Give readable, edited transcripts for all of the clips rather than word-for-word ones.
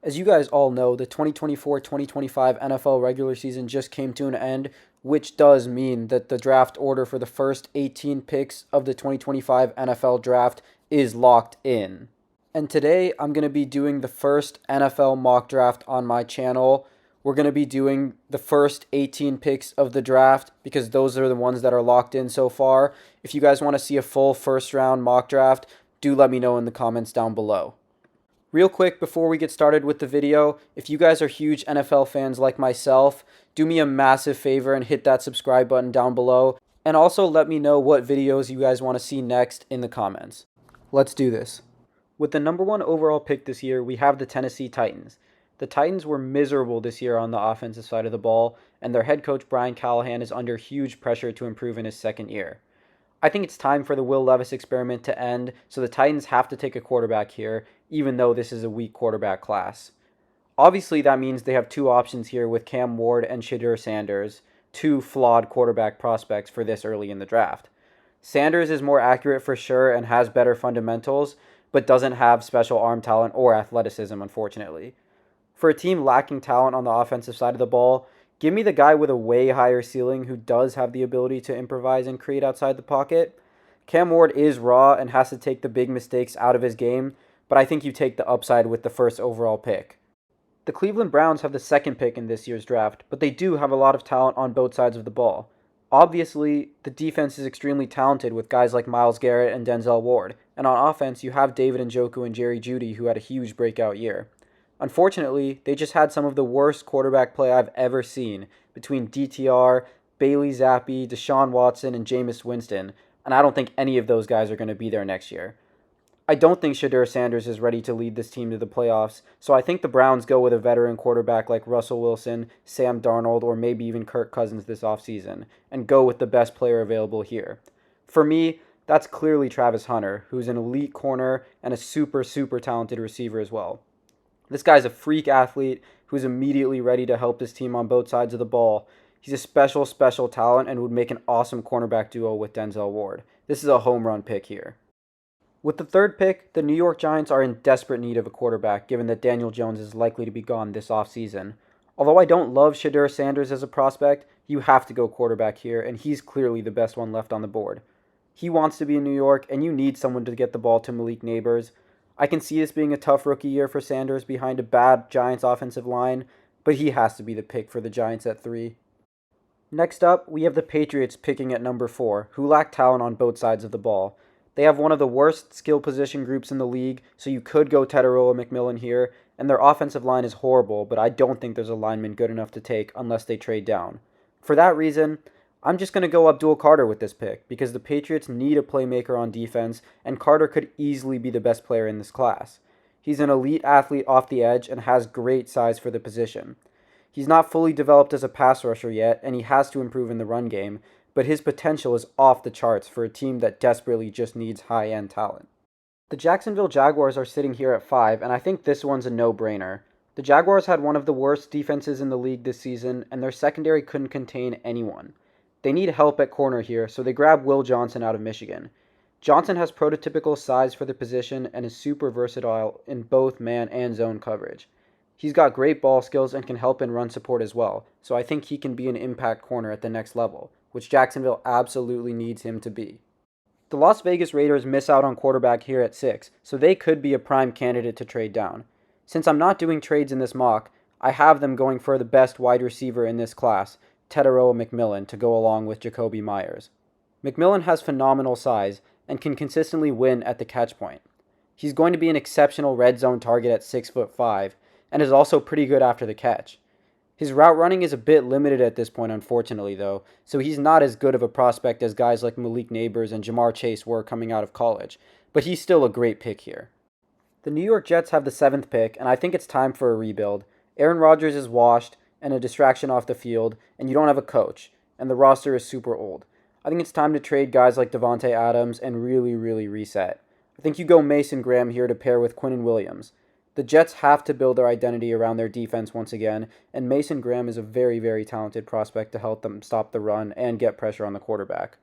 As you guys all know, the 2024-2025 NFL regular season just came to an end, which does mean that the draft order for the first 18 picks of the 2025 NFL draft is locked in. And today I'm going to be doing the first NFL mock draft on my channel. We're going to be doing the first 18 picks of the draft because those are the ones that are locked in so far. If you guys want to see a full first round mock draft, do let me know in the comments down below. Real quick before we get started with the video, if you guys are huge NFL fans like myself, do me a massive favor and hit that subscribe button down below. And also let me know what videos you guys want to see next in the comments. Let's do this. With the number one overall pick this year, we have the Tennessee Titans. The Titans were miserable this year on the offensive side of the ball, and their head coach Brian Callahan is under huge pressure to improve in his second year. I think it's time for the Will Levis experiment to end, so the Titans have to take a quarterback here, even though this is a weak quarterback class. Obviously, that means they have two options here with Cam Ward and Shedeur Sanders, two flawed quarterback prospects for this early in the draft. Sanders is more accurate for sure and has better fundamentals, but doesn't have special arm talent or athleticism, unfortunately. For a team lacking talent on the offensive side of the ball, give me the guy with a way higher ceiling who does have the ability to improvise and create outside the pocket. Cam Ward is raw and has to take the big mistakes out of his game, but I think you take the upside with the first overall pick. The Cleveland Browns have the second pick in this year's draft, but they do have a lot of talent on both sides of the ball. Obviously, the defense is extremely talented with guys like Myles Garrett and Denzel Ward, and on offense you have David Njoku and Jerry Jeudy who had a huge breakout year. Unfortunately, they just had some of the worst quarterback play I've ever seen between DTR, Bailey Zappi, Deshaun Watson, and Jameis Winston, and I don't think any of those guys are going to be there next year. I don't think Shedeur Sanders is ready to lead this team to the playoffs, so I think the Browns go with a veteran quarterback like Russell Wilson, Sam Darnold, or maybe even Kirk Cousins this offseason, and go with the best player available here. For me, that's clearly Travis Hunter, who's an elite corner and a super talented receiver as well. This guy's a freak athlete who's immediately ready to help his team on both sides of the ball. He's a special talent and would make an awesome cornerback duo with Denzel Ward. This is a home run pick here. With the third pick, the New York Giants are in desperate need of a quarterback given that Daniel Jones is likely to be gone this offseason. Although I don't love Shedeur Sanders as a prospect, you have to go quarterback here, and he's clearly the best one left on the board. He wants to be in New York, and you need someone to get the ball to Malik Neighbors. I can see this being a tough rookie year for Sanders behind a bad Giants offensive line, but he has to be the pick for the Giants at 3. Next up, we have the Patriots picking at number 4, who lack talent on both sides of the ball. They have one of the worst skill position groups in the league, so you could go Tedoroa McMillan here, and their offensive line is horrible, but I don't think there's a lineman good enough to take unless they trade down. For that reason, I'm just going to go Abdul Carter with this pick because the Patriots need a playmaker on defense, and Carter could easily be the best player in this class. He's an elite athlete off the edge and has great size for the position. He's not fully developed as a pass rusher yet, and he has to improve in the run game, but his potential is off the charts for a team that desperately just needs high-end talent. The Jacksonville Jaguars are sitting here at 5, and I think this one's a no-brainer. The Jaguars had one of the worst defenses in the league this season, and their secondary couldn't contain anyone. They need help at corner here, so they grab Will Johnson out of Michigan. Johnson has prototypical size for the position and is super versatile in both man and zone coverage. He's got great ball skills and can help in run support as well, so I think he can be an impact corner at the next level, which Jacksonville absolutely needs him to be. The Las Vegas Raiders miss out on quarterback here at 6, so they could be a prime candidate to trade down. Since I'm not doing trades in this mock, I have them going for the best wide receiver in this class, Tedoroa McMillan, to go along with Jacoby Myers. McMillan has phenomenal size and can consistently win at the catch point. He's going to be an exceptional red zone target at 6'5", and is also pretty good after the catch. His route running is a bit limited at this point, unfortunately, though, so he's not as good of a prospect as guys like Malik Neighbors and Jamar Chase were coming out of college, but he's still a great pick here. The New York Jets have the 7th pick, and I think it's time for a rebuild. Aaron Rodgers is washed and a distraction off the field, and you don't have a coach, and the roster is super old. I think it's time to trade guys like Devontae Adams and really reset. I think you go Mason Graham here to pair with Quinnen Williams. The Jets have to build their identity around their defense once again, and Mason Graham is a very talented prospect to help them stop the run and get pressure on the quarterback.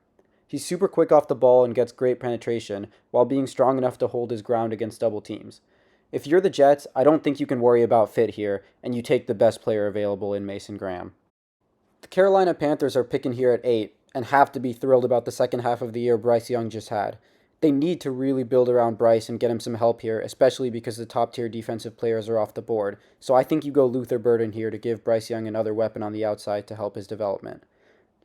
He's super quick off the ball and gets great penetration, while being strong enough to hold his ground against double teams. If you're the Jets, I don't think you can worry about fit here, and you take the best player available in Mason Graham. The Carolina Panthers are picking here at 8 and have to be thrilled about the second half of the year Bryce Young just had. They need to really build around Bryce and get him some help here, especially because the top-tier defensive players are off the board. So I think you go Luther Burden here to give Bryce Young another weapon on the outside to help his development.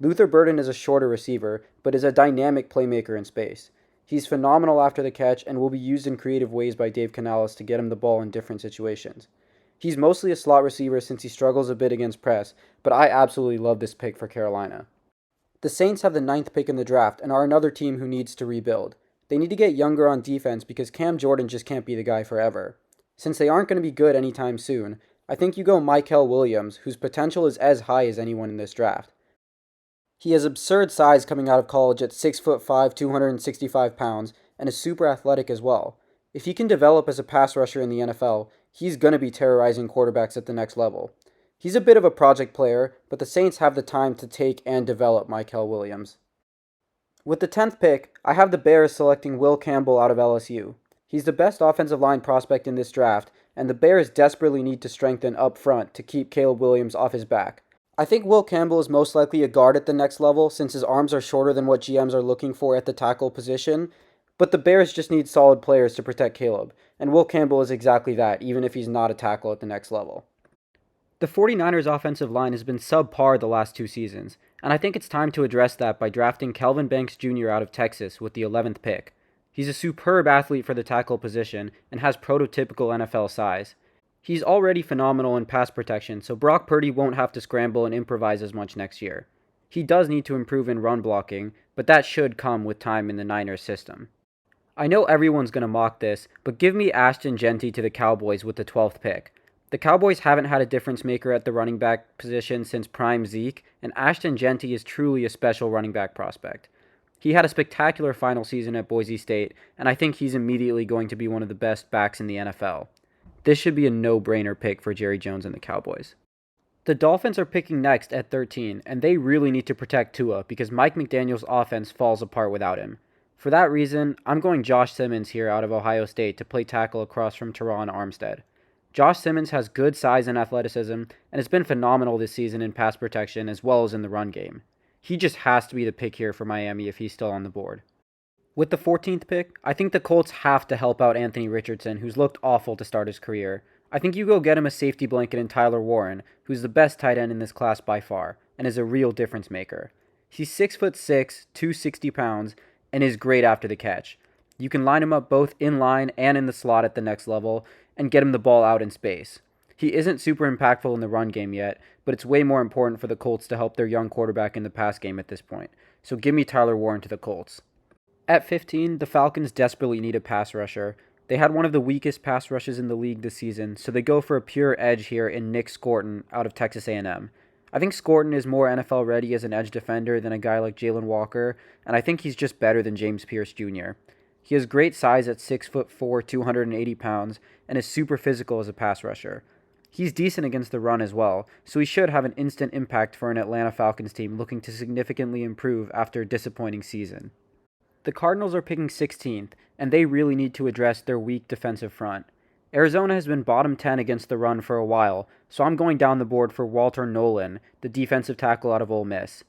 Luther Burden is a shorter receiver, but is a dynamic playmaker in space. He's phenomenal after the catch and will be used in creative ways by Dave Canales to get him the ball in different situations. He's mostly a slot receiver since he struggles a bit against press, but I absolutely love this pick for Carolina. The Saints have the 9th pick in the draft and are another team who needs to rebuild. They need to get younger on defense because Cam Jordan just can't be the guy forever. Since they aren't going to be good anytime soon, I think you go Mykel Williams, whose potential is as high as anyone in this draft. He has absurd size coming out of college at 6'5", 265 pounds, and is super athletic as well. If he can develop as a pass rusher in the NFL, he's going to be terrorizing quarterbacks at the next level. He's a bit of a project player, but the Saints have the time to take and develop Mykel Williams. With the 10th pick, I have the Bears selecting Will Campbell out of LSU. He's the best offensive line prospect in this draft, and the Bears desperately need to strengthen up front to keep Caleb Williams off his back. I think Will Campbell is most likely a guard at the next level since his arms are shorter than what GMs are looking for at the tackle position, but the Bears just need solid players to protect Caleb, and Will Campbell is exactly that, even if he's not a tackle at the next level. The 49ers offensive line has been subpar the last 2 seasons, and I think it's time to address that by drafting Kelvin Banks Jr. out of Texas with the 11th pick. He's a superb athlete for the tackle position and has prototypical NFL size. He's already phenomenal in pass protection, so Brock Purdy won't have to scramble and improvise as much next year. He does need to improve in run blocking, but that should come with time in the Niners system. I know everyone's going to mock this, but give me Ashton Jeanty to the Cowboys with the 12th pick. The Cowboys haven't had a difference maker at the running back position since prime Zeke, and Ashton Jeanty is truly a special running back prospect. He had a spectacular final season at Boise State, and I think he's immediately going to be one of the best backs in the NFL. This should be a no-brainer pick for Jerry Jones and the Cowboys. The Dolphins are picking next at 13, and they really need to protect Tua because Mike McDaniel's offense falls apart without him. For that reason, I'm going Josh Simmons here out of Ohio State to play tackle across from Teron Armstead. Josh Simmons has good size and athleticism and has been phenomenal this season in pass protection as well as in the run game. He just has to be the pick here for Miami if he's still on the board. With the 14th pick, I think the Colts have to help out Anthony Richardson, who's looked awful to start his career. I think you go get him a safety blanket in Tyler Warren, who's the best tight end in this class by far, and is a real difference maker. He's 6'6", 260 pounds, and is great after the catch. You can line him up both in line and in the slot at the next level, and get him the ball out in space. He isn't super impactful in the run game yet, but it's way more important for the Colts to help their young quarterback in the pass game at this point. So give me Tyler Warren to the Colts. At 15, the Falcons desperately need a pass rusher. They had one of the weakest pass rushes in the league this season, so they go for a pure edge here in Nick Scorton out of Texas A&M. I think Scorton is more NFL ready as an edge defender than a guy like Jalen Walker, and I think he's just better than James Pierce Jr. He has great size at 6'4", 280 pounds, and is super physical as a pass rusher. He's decent against the run as well, so he should have an instant impact for an Atlanta Falcons team looking to significantly improve after a disappointing season. The Cardinals are picking 16th, and they really need to address their weak defensive front. Arizona has been bottom 10 against the run for a while, so I'm going down the board for Walter Nolan, the defensive tackle out of Ole Miss.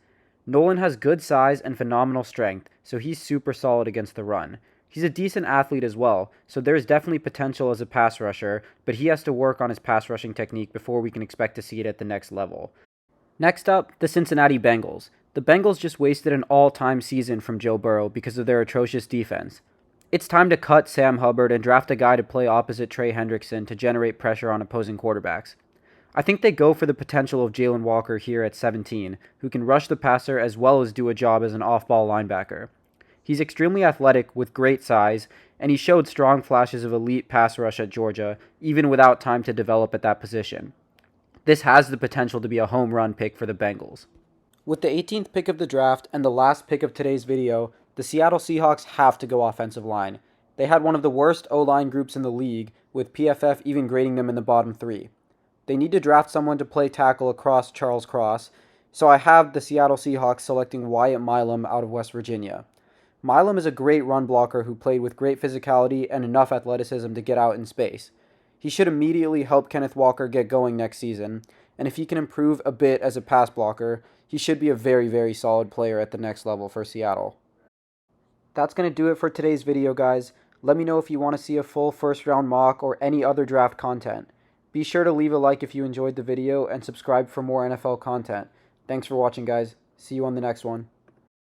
Nolan has good size and phenomenal strength, so he's super solid against the run. He's a decent athlete as well, so there's definitely potential as a pass rusher, but he has to work on his pass rushing technique before we can expect to see it at the next level. Next up, the Cincinnati Bengals. The Bengals just wasted an all-time season from Joe Burrow because of their atrocious defense. It's time to cut Sam Hubbard and draft a guy to play opposite Trey Hendrickson to generate pressure on opposing quarterbacks. I think they go for the potential of Jalen Walker here at 17, who can rush the passer as well as do a job as an off-ball linebacker. He's extremely athletic with great size, and he showed strong flashes of elite pass rush at Georgia, even without time to develop at that position. This has the potential to be a home run pick for the Bengals. With the 18th pick of the draft and the last pick of today's video, the Seattle Seahawks have to go offensive line. They had one of the worst O-line groups in the league, with PFF even grading them in the bottom 3. They need to draft someone to play tackle across Charles Cross, so I have the Seattle Seahawks selecting Wyatt Milam out of West Virginia. Milam is a great run blocker who played with great physicality and enough athleticism to get out in space. He should immediately help Kenneth Walker get going next season, and if he can improve a bit as a pass blocker, he should be a very, very solid player at the next level for Seattle. That's going to do it for today's video, guys. Let me know if you want to see a full first round mock or any other draft content. Be sure to leave a like if you enjoyed the video and subscribe for more NFL content. Thanks for watching, guys. See you on the next one.